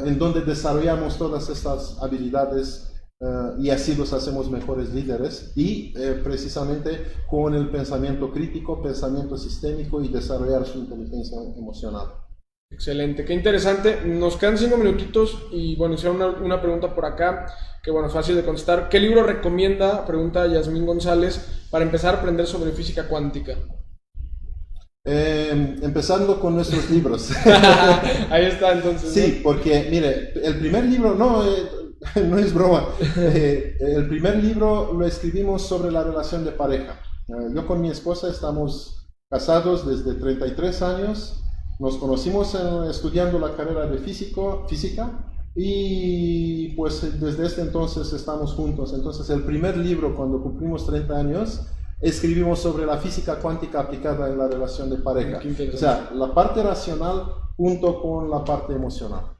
en donde desarrollamos todas estas habilidades y así los hacemos mejores líderes y precisamente con el pensamiento crítico, pensamiento sistémico y desarrollar su inteligencia emocional. Excelente, qué interesante. Nos quedan 5 minutitos y bueno, hicieron una pregunta por acá que bueno, fácil de contestar. ¿Qué libro recomienda? Pregunta Yasmín González, para empezar a aprender sobre física cuántica. Empezando con nuestros libros. Ahí está entonces. Sí, porque mire, el primer libro, no es broma, el primer libro lo escribimos sobre la relación de pareja. Yo con mi esposa estamos casados desde 33 años. Nos conocimos estudiando la carrera de física y pues desde este entonces estamos juntos. Entonces el primer libro, cuando cumplimos 30 años, escribimos sobre la física cuántica aplicada en la relación de pareja. O sea, la parte racional junto con la parte emocional.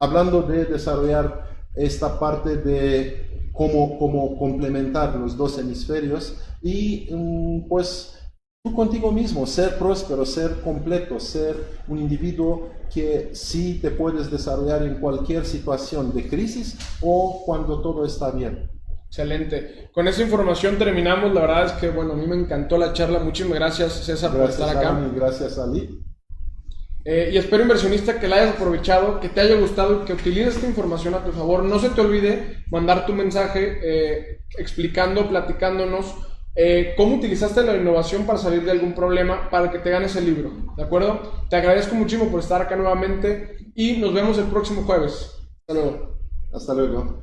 Hablando de desarrollar esta parte de cómo complementar los dos hemisferios y pues tú contigo mismo, ser próspero, ser completo, ser un individuo que sí te puedes desarrollar en cualquier situación de crisis o cuando todo está bien. Excelente. Con esa información terminamos. La verdad es que, bueno, a mí me encantó la charla. Muchísimas gracias, César, por estar acá. Alan, y gracias, Ali. Y espero, inversionista, que la hayas aprovechado, que te haya gustado y que utilices esta información a tu favor. No se te olvide mandar tu mensaje explicando, platicándonos cómo utilizaste la innovación para salir de algún problema para que te ganes el libro, ¿de acuerdo? Te agradezco muchísimo por estar acá nuevamente y nos vemos el próximo jueves. Hasta luego. Hasta luego.